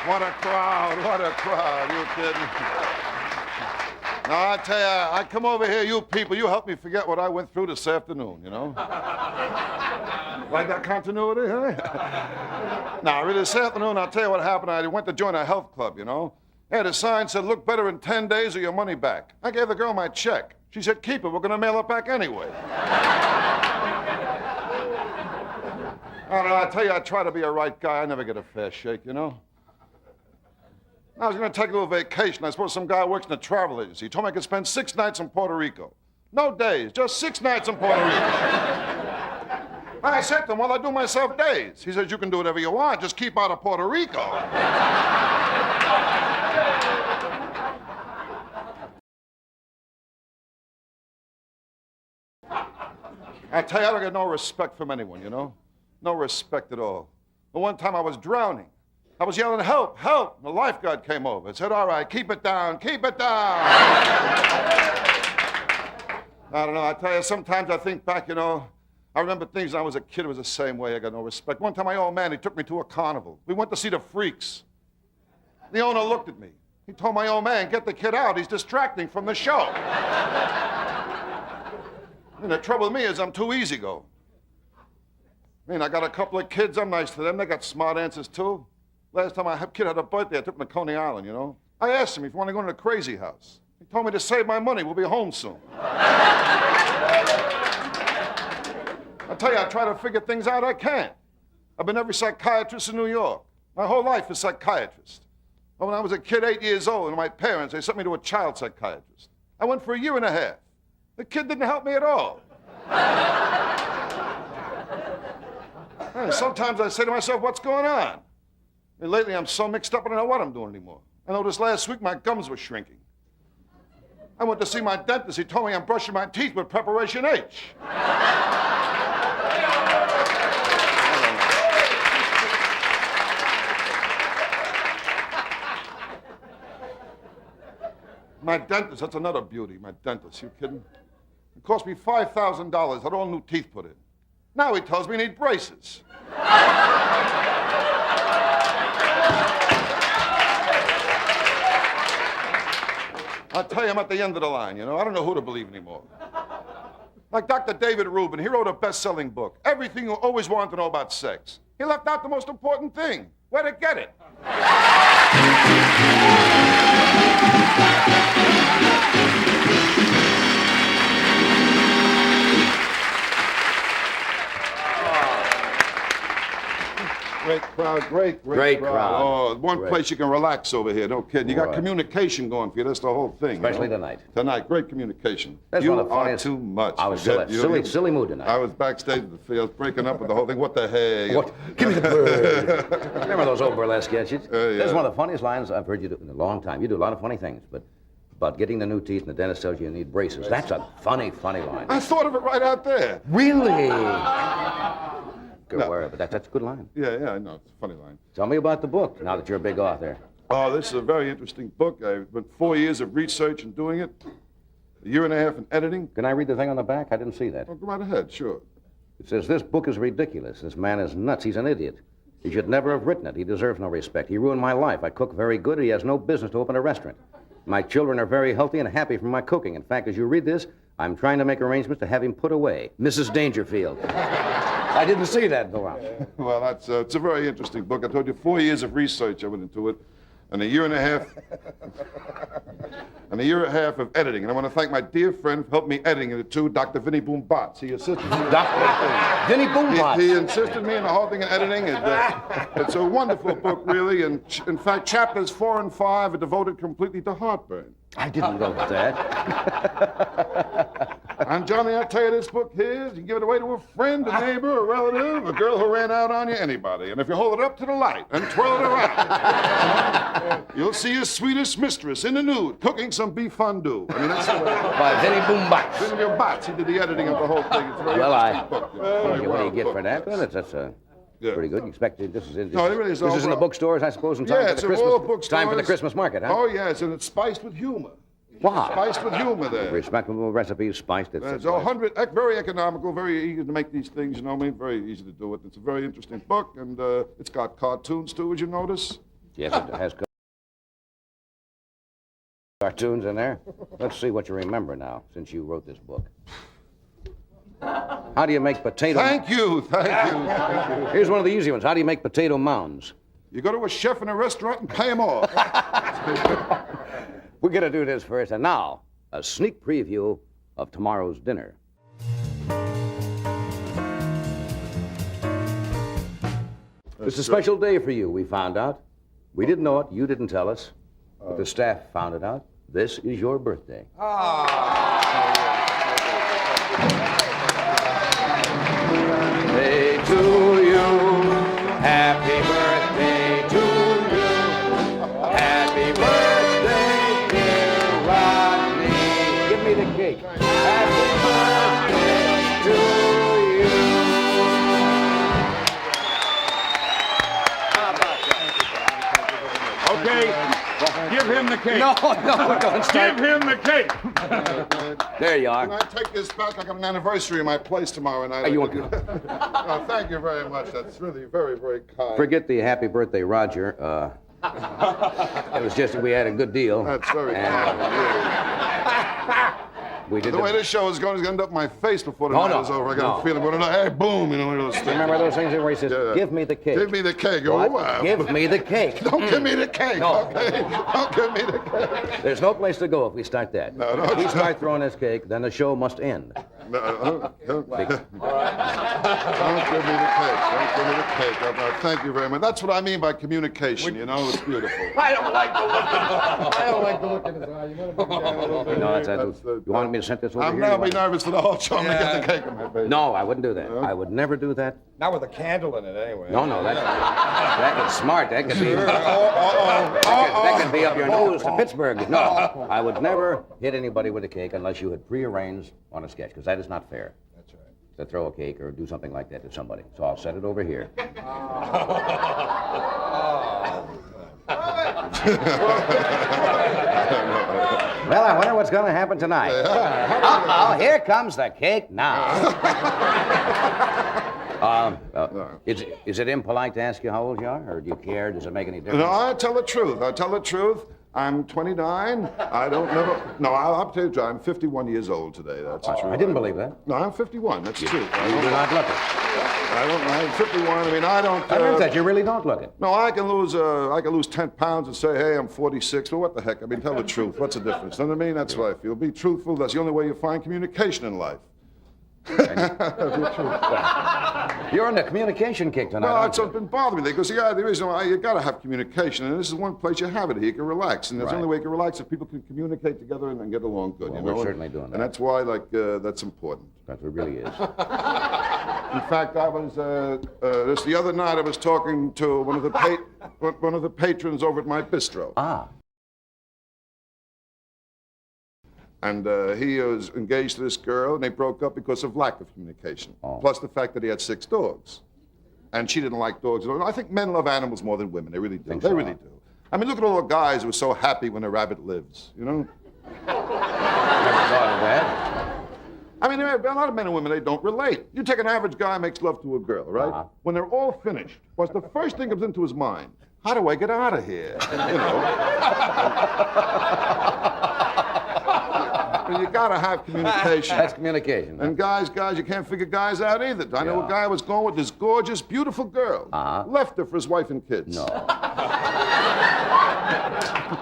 What a crowd, you kidding? Now, I tell you, I come over here, you people, you helped me forget what I went through this afternoon, you know? Like that continuity, huh? Now, really, this afternoon, I'll tell you what happened. I went to join a health club, you know? They had a sign said, look better in 10 days or your money back. I gave the girl my check. She said, keep it, we're gonna mail it back anyway. I don't know, I tell you, I try to be a right guy. I never get a fair shake, you know? I was going to take a little vacation. I suppose some guy works in a travel agency. He told me I could spend 6 nights in Puerto Rico. No days, just 6 nights in Puerto Rico. I said to him, well, I do myself days. He says, you can do whatever you want, just keep out of Puerto Rico. I tell you, I don't get no respect from anyone, you know? No respect at all. The one time I was drowning. I was yelling, help, help. And the lifeguard came over and said, all right, keep it down, keep it down. I don't know, I tell you, sometimes I think back, you know, I remember things when I was a kid, it was the same way. I got no respect. One time, my old man, he took me to a carnival. We went to see the freaks. The owner looked at me. He told my old man, get the kid out. He's distracting from the show. And the trouble with me is I'm too easygoing. I mean, I got a couple of kids. I'm nice to them. They got smart answers, too. Last time a kid had a birthday, I took him to Coney Island, you know. I asked him if he wanted to go to the crazy house. He told me to save my money. We'll be home soon. I tell you, I try to figure things out. I can't. I've been every psychiatrist in New York. My whole life is psychiatrist. But when I was a kid, 8 years old, and my parents, they sent me to a child psychiatrist. I went for a year and a half. The kid didn't help me at all. And sometimes I say to myself, what's going on? And lately, I'm so mixed up, I don't know what I'm doing anymore. I noticed last week my gums were shrinking. I went to see my dentist. He told me I'm brushing my teeth with preparation H. My dentist, that's another beauty, my dentist. You kidding? It cost me $5,000, had all new teeth put in. Now he tells me I need braces. I'll tell you, I'm at the end of the line, you know. I don't know who to believe anymore. Like Dr. David Rubin, he wrote a best-selling book, Everything You Always Wanted to Know About Sex. He left out the most important thing, where to get it. Great crowd, great crowd. Oh, one place you can relax over here, no kidding. You got communication going for you, that's the whole thing. Especially tonight. Tonight, great communication. That's you one of the funniest. are too much. I was silly mood tonight. I was backstage at the field, breaking up with the whole thing. What the heck? What? Give me the bird. Remember those old burlesque sketches? Yeah. That's one of the funniest lines I've heard you do in a long time. You do a lot of funny things, but about getting the new teeth and the dentist tells you need braces. That's a funny line. I thought of it right out there. Really? But that's a good line. Yeah, I know. It's a funny line. Tell me about the book, now that you're a big author. Oh, this is a very interesting book. I've been 4 years of research and doing it, a year and a half in editing. Can I read the thing on the back? I didn't see that. Oh, go right ahead, sure. It says, this book is ridiculous. This man is nuts. He's an idiot. He should never have written it. He deserves no respect. He ruined my life. I cook very good. He has no business to open a restaurant. My children are very healthy and happy from my cooking. In fact, as you read this, I'm trying to make arrangements to have him put away. Mrs. Dangerfield. I didn't see that go out. Well, it's a very interesting book. I told you 4 years of research I went into it, and a year and a half of editing. And I want to thank my dear friend who helped me editing it too, Dr. Vinny Boom Botts. He assisted me. Dr. Vinny Boom Botts. He insisted me in the whole thing of editing. It's a wonderful book, really. And in fact, chapters 4 and 5 are devoted completely to heartburn. I didn't know that. And Johnny, I tell you, this book here, you can give it away to a friend, a neighbor, a relative, a girl who ran out on you, anybody. And if you hold it up to the light and twirl it around, you'll see your sweetest mistress in the nude cooking some beef fondue. I mean, that's by Vinny Boom Botts. Vinny Boom Botts. He did the editing of the whole thing. It's a very interesting book. What do you get for that? Well, that's pretty good. You expect this is in the bookstores, I suppose, in time for the Christmas. All bookstores. Time for the Christmas market, huh? Oh yes, and it's spiced with humor. Wow. Spiced with humor there. Respectable recipes, spiced. There's 100, very economical, very easy to make these things, you know what I mean? Very easy to do it. It's a very interesting book, and it's got cartoons, too, as you notice. Yes, it has cartoons in there. Let's see what you remember now, since you wrote this book. How do you make potato... Thank you. Here's one of the easy ones. How do you make potato mounds? You go to a chef in a restaurant and pay him off. We're going to do this first. And now, a sneak preview of tomorrow's dinner. It's a special day for you, we found out. We didn't know it. You didn't tell us. But the staff found it out. This is your birthday. Birthday to you. Happy birthday to you. Happy birthday, dear Rodney. Give me the cake. Happy birthday to you. Okay, give him the cake. No, don't start. Give him the cake. There you are. Can I take this back? I got an anniversary of my place tomorrow night. You want Oh, thank you very much. That's really very, very kind. Forget the happy birthday, Roger. It was just that we had a good deal. That's very kind of you. We did The way this show is going is going to end up my face before the night is over. I got a feeling we're going to, hey, boom, you know, those things. Remember those things where he says, give me the cake. Give me the cake. What? Oh, Give me the cake. Don't give me the cake, No. okay? Don't give me the cake. There's no place to go if we start that. No. If we start throwing this cake, then the show must end. No, don't give me the cake. Don't give me the cake. Thank you very much. That's what I mean by communication, you know? It's beautiful. I don't like the look. I don't like the look in his eye. You want to bring down a little bit. No, you wanted me to send this over I'm here? now be nervous for the whole show. I'm going to get the cake in my face. No, I wouldn't do that. I would never do that. Not with a candle in it, anyway. No, that's smart. That could be... That could be up your nose to Pittsburgh. No, I would never hit anybody with a cake unless you had prearranged on a sketch, because that is not fair. That's right. To throw a cake or do something like that to somebody. So I'll set it over here. Well, I wonder what's going to happen tonight. Uh-oh, here comes the cake now. Is it impolite to ask you how old you are, or do you care? Does it make any difference? No, I tell the truth. I tell the truth. I'm 29. I don't never. No, I'll tell you the truth. I'm 51 years old today. That's the truth. I didn't believe that. No, I'm 51. That's true. You do not look it. I'm 51. I mean, I don't. I meant that you really don't look it. No, I can lose 10 pounds and say, hey, I'm 46. Well, what the heck? I mean, tell the truth. What's the difference? You know what I mean? That's what I feel. Be truthful. That's the only way you find communication in life. You're on the communication kick tonight. Well, it's been bothering me because there is you got to have communication, and this is one place you have it. Here you can relax, and that's the only way you can relax if people can communicate together and get along good. Well, you know? we're certainly doing that. And that's why, that's important. That really is. In fact, I was just the other night. I was talking to one of the patrons over at my bistro. Ah. And he was engaged to this girl, and they broke up because of lack of communication. Oh. Plus the fact that he had 6 dogs. And she didn't like dogs at all. I think men love animals more than women. They really do. They really do. I mean, look at all the guys who are so happy when a rabbit lives, you know? Never thought of that. I mean, a lot of men and women, they don't relate. You take an average guy who makes love to a girl, right? When they're all finished, what's the first thing that comes into his mind? How do I get out of here? You know? You gotta have communication. That's communication. And guys, you can't figure guys out either. I know a guy was going with this gorgeous, beautiful girl. Left her for his wife and kids. No.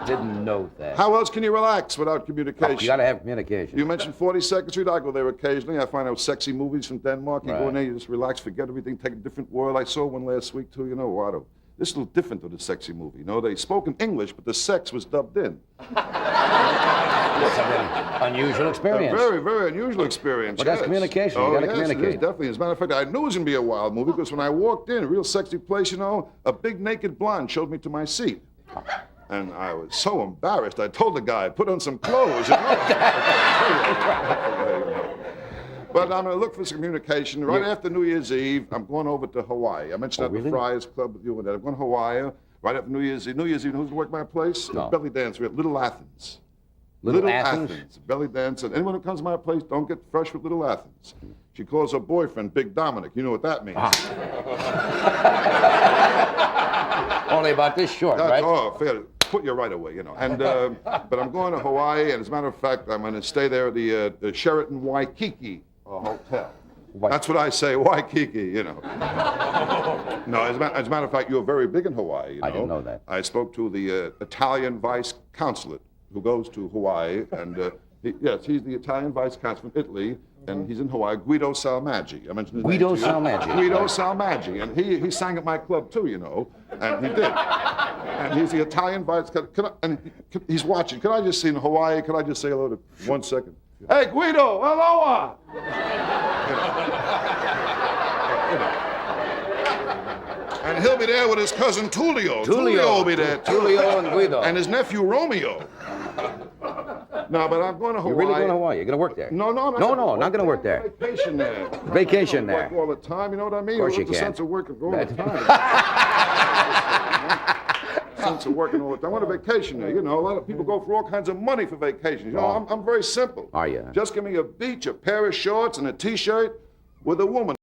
Didn't know that. How else can you relax without communication? You gotta have communication. You mentioned 42nd Street. I go there occasionally. I find out sexy movies from Denmark. You go in there, you just relax, forget everything, take a different world. I saw one last week, too. You know what? This is a little different than the sexy movie. You know, they spoke in English, but the sex was dubbed in. That's an unusual experience. A very, very unusual experience. But that's communication. You gotta communicate. It is, definitely. As a matter of fact, I knew it was going to be a wild movie because when I walked in, a real sexy place, you know, a big naked blonde showed me to my seat. And I was so embarrassed. I told the guy, put on some clothes. You know? But I'm going to look for some communication. Right after New Year's Eve, I'm going over to Hawaii. I mentioned that at the Friars Club with you and that. I'm going to Hawaii right after New Year's Eve. New Year's Eve, who's to work my place? No. Belly dance. We're at Little Athens. Little Athens? Belly dancer. Anyone who comes to my place, don't get fresh with Little Athens. She calls her boyfriend Big Dominic. You know what that means. Only about this short, That's right? all fair. Put you right away, you know. And but I'm going to Hawaii, and as a matter of fact, I'm going to stay there at the Sheraton Waikiki hotel. That's what I say, Waikiki, you know. No, as a matter of fact, you're very big in Hawaii, you know. I didn't know that. I spoke to the Italian vice consulate who goes to Hawaii, and he's the Italian vice consul from Italy, and he's in Hawaii, Guido Salmaggi. I mentioned his Guido name to you. Salmaggi. Guido Salmaggi, and he sang at my club too, you know, and he did. And he's the Italian vice consul, he's watching. Can I just see in Hawaii, can I just say hello to 1 second? Hey, Guido, aloha! And he'll be there with his cousin Tullio. Tullio will be there, too. Tullio and Guido. And his nephew Romeo. No, but I'm going to Hawaii. You're really going to Hawaii? You're going to work there? No, I'm not going to work there. Vacation there. Vacation there. Work all the time, you know what I mean? Of course you The can. sense of work of all the time. Sense of working all the time. I want a vacation there. You know, a lot of people go for all kinds of money for vacations. You know, I'm very simple. Are you? Just give me a beach, a pair of shorts, and a T-shirt with a woman